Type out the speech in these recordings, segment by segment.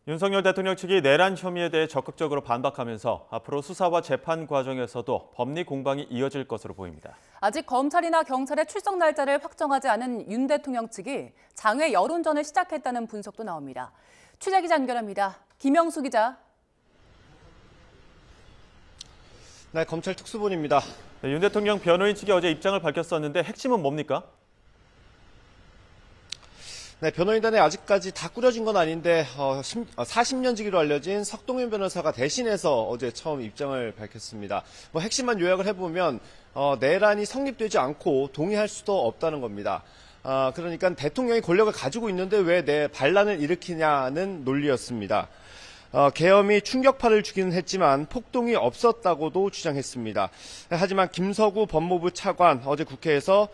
윤석열 대통령 측이 내란 혐의에 대해 적극적으로 반박하면서 앞으로 수사와 재판 과정에서도 법리 공방이 이어질 것으로 보입니다. 아직 검찰이나 경찰의 출석 날짜를 확정하지 않은 윤 대통령 측이 장외 여론전을 시작했다는 분석도 나옵니다. 취재기자 연결합니다. 김영수 기자. 네, 검찰 특수본입니다. 네, 윤 대통령 변호인 측이 어제 입장을 밝혔었는데 핵심은 뭡니까? 네, 변호인단에 아직까지 다 꾸려진 건 아닌데 40년지기로 알려진 석동현 변호사가 대신해서 어제 처음 입장을 밝혔습니다. 핵심만 요약을 해보면 내란이 성립되지 않고 동의할 수도 없다는 겁니다. 그러니까 대통령이 권력을 가지고 있는데 왜 내 반란을 일으키냐는 논리였습니다. 계엄이 충격파를 주기는 했지만 폭동이 없었다고도 주장했습니다. 하지만 김서구 법무부 차관 어제 국회에서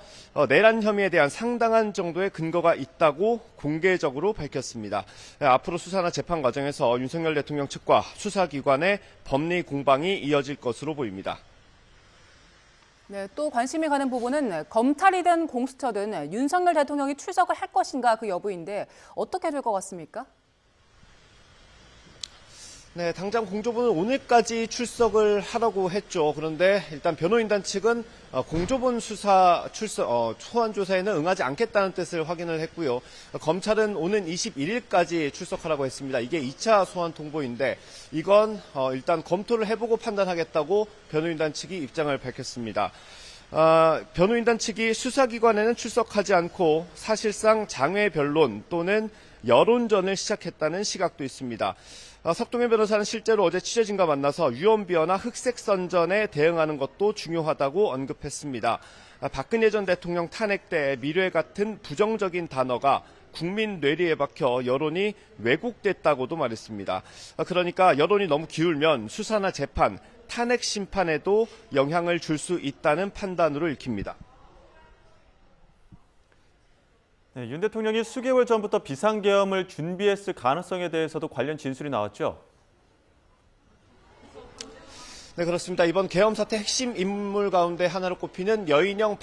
내란 혐의에 대한 상당한 정도의 근거가 있다고 공개적으로 밝혔습니다. 앞으로 수사나 재판 과정에서 윤석열 대통령 측과 수사기관의 법리 공방이 이어질 것으로 보입니다. 네, 또 관심이 가는 부분은 검찰이든 공수처든 윤석열 대통령이 출석을 할 것인가 그 여부인데 어떻게 될 것 같습니까? 네, 당장 공조본은 오늘까지 출석을 하라고 했죠. 그런데 일단 변호인단 측은 공조본 소환 조사에는 응하지 않겠다는 뜻을 확인을 했고요. 검찰은 오는 21일까지 출석하라고 했습니다. 이게 2차 소환 통보인데 이건 일단 검토를 해보고 판단하겠다고 변호인단 측이 입장을 밝혔습니다. 변호인단 측이 수사기관에는 출석하지 않고 사실상 장외 변론 또는 여론전을 시작했다는 시각도 있습니다. 석동현 변호사는 실제로 어제 취재진과 만나서 유언비어나 흑색선전에 대응하는 것도 중요하다고 언급했습니다. 박근혜 전 대통령 탄핵 때 미래 같은 부정적인 단어가 국민 뇌리에 박혀 여론이 왜곡됐다고도 말했습니다. 그러니까 여론이 너무 기울면 수사나 재판, 탄핵 심판에도 영향을 줄 수 있다는 판단으로 읽힙니다. 네, 윤 대통령이 수개월 전부터 비상계엄을 준비했을 가능성에 대해서도 관련 진술이 나왔죠? 네, 그렇습니다. 이번 계엄 사태 핵심 인물 가운데 하나로 꼽히는 여인영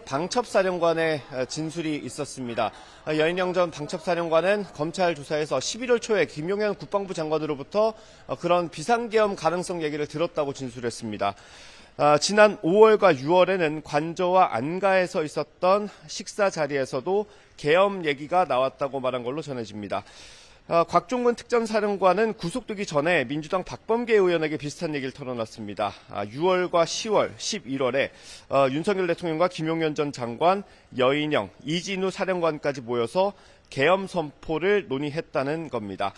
방첩사령관의 진술이 있었습니다. 여인영 전 방첩사령관은 검찰 조사에서 11월 초에 김용현 국방부 장관으로부터 그런 비상계엄 가능성 얘기를 들었다고 진술했습니다. 지난 5월과 6월에는 관저와 안가에서 있었던 식사 자리에서도 계엄 얘기가 나왔다고 말한 걸로 전해집니다. 곽종근 특전사령관은 구속되기 전에 민주당 박범계 의원에게 비슷한 얘기를 털어놨습니다. 6월과 10월, 11월에 윤석열 대통령과 김용현 전 장관, 여인영, 이진우 사령관까지 모여서 계엄 선포를 논의했다는 겁니다.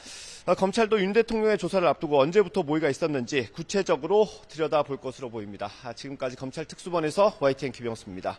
검찰도 윤 대통령의 조사를 앞두고 언제부터 모의가 있었는지 구체적으로 들여다볼 것으로 보입니다. 지금까지 검찰 특수본에서 YTN 김영수입니다.